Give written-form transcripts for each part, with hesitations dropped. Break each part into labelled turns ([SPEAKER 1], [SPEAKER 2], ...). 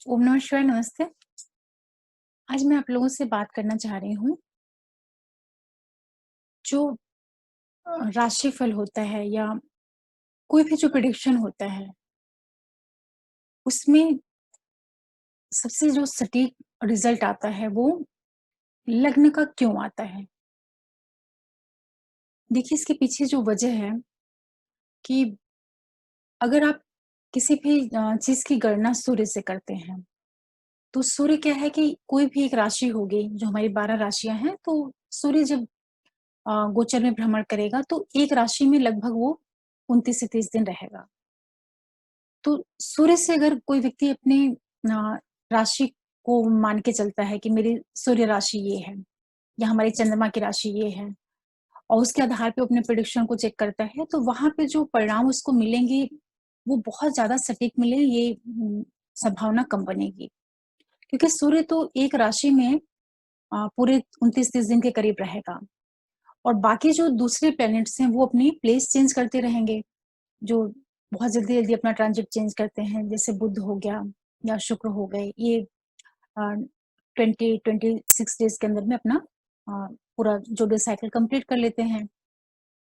[SPEAKER 1] ओम नमः शिवाय, नमस्ते। आज मैं आप लोगों से बात करना चाह रही हूँ, जो राशिफल होता है या कोई भी जो प्रेडिक्शन होता है, उसमें सबसे जो सटीक रिज़ल्ट आता है, वो लग्न का क्यों आता है? देखिए, इसके पीछे जो वजह है कि अगर आप किसी भी चीज़ की गणना सूर्य से करते हैं, तो सूर्य क्या है कि कोई भी एक राशि होगी, जो हमारी 12 राशियाँ हैं, तो सूर्य जब गोचर में भ्रमण करेगा, तो एक राशि में लगभग वो 29 से 30 दिन रहेगा। तो सूर्य से अगर कोई व्यक्ति अपने राशि को मान के चलता है कि मेरी सूर्य राशि ये है या हमारी चंद्रमा की राशि ये है और उसके आधार पे अपने प्रेडिक्शन को चेक करता है, तो वहां पे जो परिणाम उसको मिलेंगे वो बहुत ज्यादा सटीक मिले, ये संभावना कम बनेगी। क्योंकि सूर्य तो एक राशि में पूरे 29-30 दिन के करीब रहेगा और बाकी जो दूसरे प्लैनेट्स हैं वो अपनी प्लेस चेंज करते रहेंगे, जो बहुत जल्दी-जल्दी अपना ट्रांजिट चेंज करते हैं, जैसे बुध हो गया या शुक्र हो गए, ये 20-26 डेज़ के अंदर में अपना पूरा जो डे साइकिल कंप्लीट कर लेते हैं।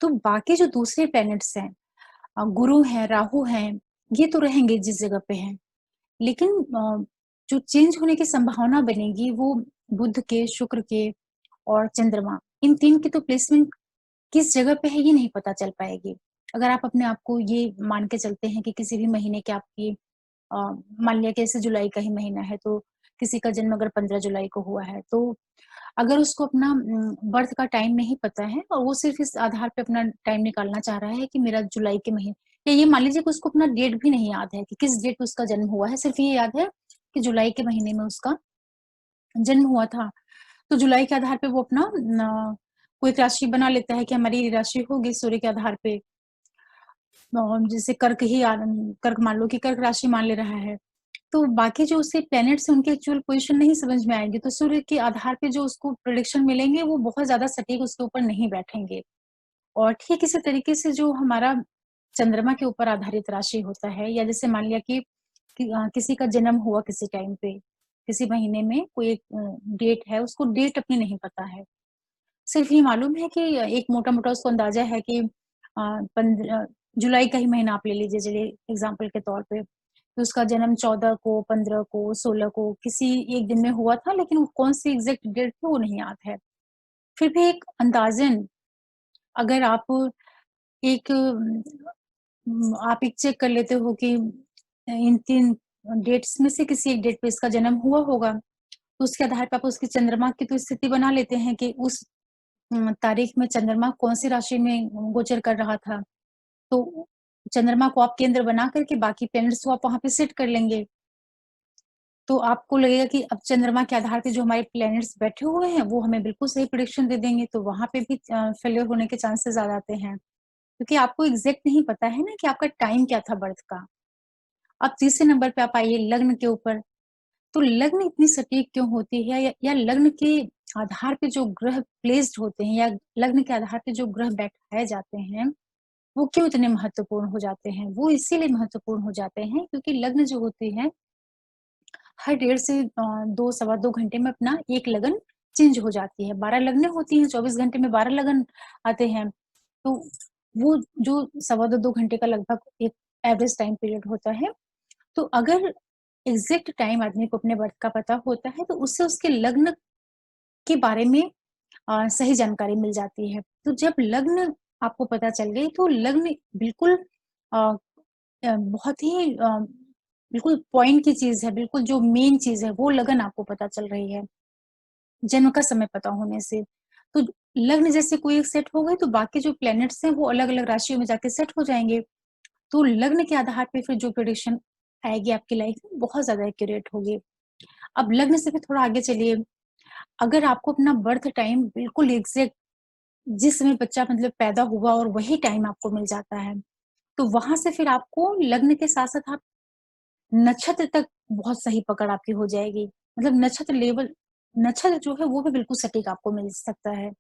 [SPEAKER 1] तो बाकी जो दूसरे प्लैनेट्स हैं, गुरु हैं, राहु हैं, ये तो रहेंगे जिस जगह पे हैं। लेकिन जो चेंज होने की संभावना बनेगी वो बुध के, शुक्र के और चंद्रमा, इन 3 की तो प्लेसमेंट किस जगह पे है ये नहीं पता चल पाएगी। अगर आप अपने आप को ये मान के चलते हैं कि किसी भी महीने की आपकी अ, मान लिया कि जैसे जुलाई का ही महीना है, तो किसी का जन्म अगर 15 जुलाई को हुआ है, तो अगर उसको अपना बर्थ का टाइम नहीं पता है और वो सिर्फ़ इस आधार पे अपना टाइम निकालना चाह रहा है कि मेरा जुलाई के महीने, या ये मान लीजिए कि उसको अपना डेट भी नहीं याद है कि किस डेट पे उसका जन्म हुआ है, सिर्फ़ ये याद है कि जुलाई के महीने में उसका जन्म हुआ था। तो जुलाई के आधार पे वो अपना कोई एक राशि बना लेता है कि हमारी ये राशि होगी सूर्य के आधार पे। जैसे कर्क मान लो कि कर्क राशि मान ले रहा है, तो बाकी जो उसके प्लैनेट्स हैं उनकी एक्चुअल पोज़ीशन नहीं समझ में आएगी, तो सूर्य के आधार पे जो उसको प्रेडिक्शन मिलेंगे वो बहुत ज़्यादा सटीक उसके ऊपर नहीं बैठेंगे। और ठीक इसी तरीके से जो हमारा चंद्रमा के ऊपर आधारित राशि होता है, या जैसे मान लिया कि किसी का जन्म हुआ किसी टाइम पे, किसी महीने में कोई एक डेट है, उसको डेट अपनी नहीं पता है। सिर्फ़ ये मालूम है कि एक मोटा-मोटा उसको अंदाज़ा है कि 15 जुलाई का ही महीना आप ले लीजिए चलिए एग्ज़ाम्पल के तौर पे। तो उसका जन्म 14 को, 15 को, 16 को किसी एक दिन में हुआ था, लेकिन वो कौन-सी एग्ज़ैक्ट डेट थी वो नहीं याद है। फिर भी एक अंदाज़न अगर एक आप एक चेक कर लेते हो कि इन 3 डेट्स में से किसी एक डेट पे इसका जन्म हुआ होगा, तो उसके आधार पे आप उसकी चंद्रमा की तो स्थिति बना लेते हैं कि उस तारीख में चंद्रमा कौन-सी राशि में गोचर कर रहा था। तो चंद्रमा को आप केंद्र बना कर के बाकी प्लैनेट्स को आप वहाँ पे सेट कर लेंगे। तो आपको लगेगा कि अब चंद्रमा के आधार पे जो हमारे प्लैनेट्स बैठे हुए हैं, वो हमें बिल्कुल सही प्रेडिक्शन दे देंगे, तो वहाँ पे भी फेलियर होने के चांसेस ज़्यादा आते हैं। क्योंकि आपको एग्ज़ैक्ट नहीं पता है ना कि आपका टाइम क्या था बर्थ का। अब तीसरे नंबर पे आप आइए लग्न के ऊपर। तो लग्न इतनी सटीक क्यों होती है, या लग्न के आधार पे जो ग्रह प्लेस्ड होते हैं, या लग्न के आधार पे जो ग्रह बैठाए जाते हैं, वो क्यों इतने महत्वपूर्ण हो जाते हैं? वो इसीलिए महत्वपूर्ण हो जाते हैं क्योंकि लग्न जो होती है, हर डेढ़ से 2 सवा 2 घंटे में अपना एक लगन चेंज हो जाती है। 12 लगनें होती हैं, 24 घंटे में 12 लगन आते हैं। तो वो जो सवा 2 घंटे का लगभग एक एवरेज टाइम पीरियड होता है। तो अगर एग्ज़ैक्ट टाइम आदमी को अपने बर्थ का पता होता है, तो उससे उसके लग्न के बारे में सही जानकारी मिल जाती है। तो जब लग्न आपको पता चल गई, तो लग्न बिल्कुल अ बहुत ही बिल्कुल पॉइंट की चीज़ है, बिल्कुल जो मेन चीज़ है, वो लगन आपको पता चल रही है, जन्म का समय पता होने से। तो लग्न जैसे कोई एक सेट हो गई, तो बाकी जो प्लैनेट्स हैं, वो अलग-अलग राशियों में जाके सेट हो जाएँगे। तो लग्न के आधार पे फिर जो प्रेडिक्शन आएगी आपकी लाइफ में, बहुत ज़्यादा एक्यूरेट होगी। अब लग्न से भी थोड़ा आगे चलिए, अगर आपको अपना बर्थ टाइम बिल्कुल एग्ज़ैक्ट जिस समय बच्चा मतलब पैदा हुआ और वही टाइम आपको मिल जाता है, तो वहाँ से फिर आपको लग्न के साथ-साथ आप नक्षत्र तक बहुत सही पकड़ आपकी हो जाएगी। मतलब नक्षत्र जो है वो भी बिल्कुल सटीक आपको मिल सकता है।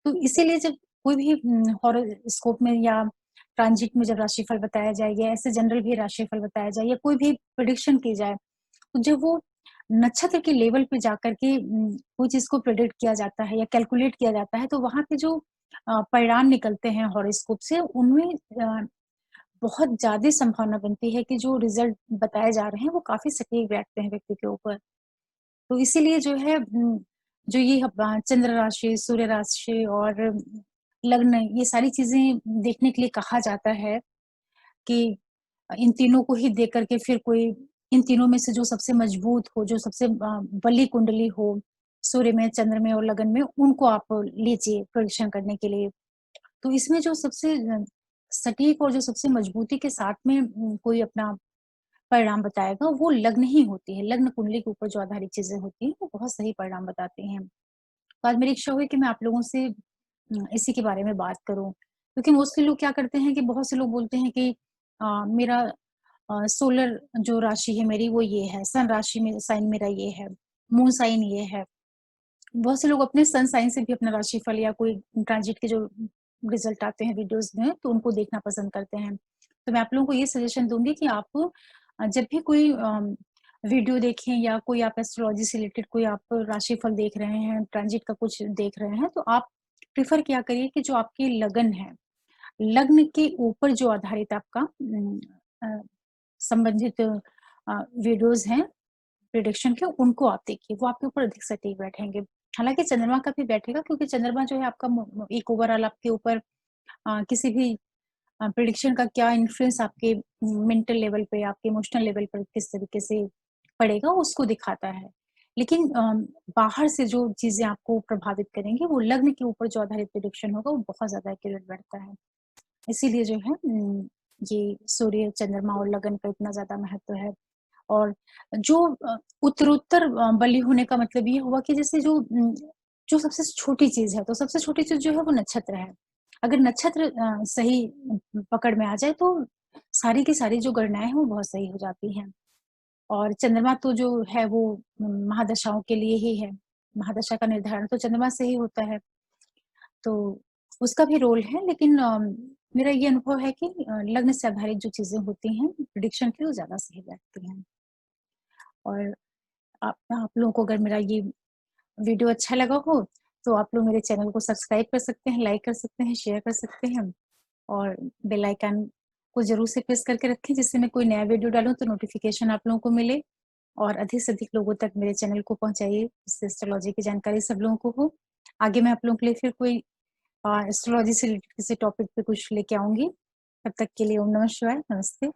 [SPEAKER 1] तो इसीलिए जब कोई भी हॉरोस्कोप में या ट्रांजिट में जब राशिफल बताया जाए, या ऐसे जनरल भी राशिफल बताया जाए, या कोई भी प्रेडिक्शन की जाए, तो जब वो नक्षत्र के लेवल पे जाकर के कोई चीज़ को प्रेडिक्ट किया जाता है या कैलकुलेट किया जाता है, तो वहाँ पे जो परिणाम निकलते हैं हॉरोस्कोप से, उनमें बहुत ज़्यादा संभावना बनती है कि जो रिज़ल्ट बताए जा रहे हैं, वो काफ़ी सटीक बैठते हैं व्यक्ति के ऊपर। तो इसीलिए जो है जो ये चंद्र राशि, सूर्य राशि और लग्न, ये सारी चीज़ें देखने के लिए कहा जाता है कि इन तीनों को ही देख कर के फिर कोई इन तीनों में से जो सबसे मजबूत हो, जो सबसे बली कुंडली हो, सूर्य में, चंद्र में और लगन में, उनको आप लीजिए प्रेडिक्शन करने के लिए। तो इसमें जो सबसे सटीक और जो सबसे मजबूती के साथ में कोई अपना परिणाम बताएगा, वो लग्न ही होती है। लग्न कुंडली के ऊपर जो आधारित चीज़ें होती हैं, वो बहुत सही परिणाम बताती हैं। तो आज मेरी इच्छा हुई कि मैं आप लोगों से इसी के बारे में बात करूँ। क्योंकि मोस्टली लोग क्या करते हैं कि बहुत से लोग बोलते हैं कि मेरा सोलर जो राशि है मेरी वो ये है, सन राशि में साइन मेरा ये है, मून साइन ये है। बहुत से लोग अपने सन साइन से भी अपना राशिफल या कोई ट्रांजिट के जो रिजल्ट आते हैं वीडियोज़ में, तो उनको देखना पसंद करते हैं। तो मैं आप लोगों को ये सजेशन दूँगी कि आप जब भी कोई वीडियो देखें या कोई आप एस्ट्रोलॉजी से रिलेटेड कोई आप राशिफल देख रहे हैं, ट्रांजिट का कुछ देख रहे हैं, तो आप प्रेफ़र किया करिए कि जो आपकी लगन है, लग्न के ऊपर जो आधारित आपका अ, संबंधित वीडियोज़ हैं प्रिडिक्शन के, उनको आप देखिए, वो आपके ऊपर अधिक सटीक बैठेंगे। हालाँकि चंद्रमा का भी बैठेगा, क्योंकि चंद्रमा जो है आपका एक ओवरऑल आपके ऊपर किसी भी प्रिडिक्शन का क्या इन्फ्लुएंस आपके मेंटल लेवल पे, आपके इमोशनल लेवल पर किस तरीके से पड़ेगा, उसको दिखाता है। लेकिन बाहर से जो चीज़ें आपको प्रभावित करेंगी, वो लग्न के ऊपर जो आधारित प्रिडिक्शन होगा, वो बहुत ज़्यादा एक्यूरेट बैठता है। इसीलिए जो है ये सूर्य, चंद्रमा और लगन का इतना ज़्यादा महत्व है। और जो उत्तरोत्तर बली होने का मतलब ये हुआ कि जैसे जो सबसे छोटी चीज़ है, तो सबसे छोटी चीज़ जो है वो नक्षत्र है। अगर नक्षत्र सही पकड़ में आ जाए, तो सारी की सारी जो गणनाएँ हैं वो बहुत सही हो जाती हैं। और चंद्रमा तो जो है वो महादशाओं के लिए ही है। महादशा का निर्धारण तो चंद्रमा से ही होता है। तो उसका भी रोल है, लेकिन मेरा ये अनुभव है कि लग्न से आधारित जो चीज़ें होती हैं प्रेडिक्शन की, वो ज़्यादा सही बैठती हैं। और आप लोगों को अगर मेरा ये वीडियो अच्छा लगा हो, तो आप लोग मेरे चैनल को सब्सक्राइब कर सकते हैं, लाइक कर सकते हैं, शेयर कर सकते हैं और बेल आइकन को ज़रूर से प्रेस करके रखें, जिससे मैं कोई नया वीडियो डालूँ तो नोटिफ़िकेशन आप लोगों को मिले। और अधिक से अधिक लोगों तक मेरे चैनल को पहुँचाइए, जिससे एस्ट्रोलॉजी की जानकारी सब लोगों को हो। आगे मैं आप लोगों के लिए फिर कोई एस्ट्रोलॉजी से रिलेटेड किसी टॉपिक पे कुछ लेके आऊँगी। तब तक के लिए ओम नमः शिवाय, नमस्ते।